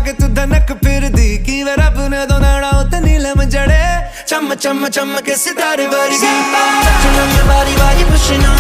के तू धनक फिर दी कि वे रब ने दो नाड़ा उते नीलम जड़े चम चम चम के सितारे वर्गी बारी बारी पुछना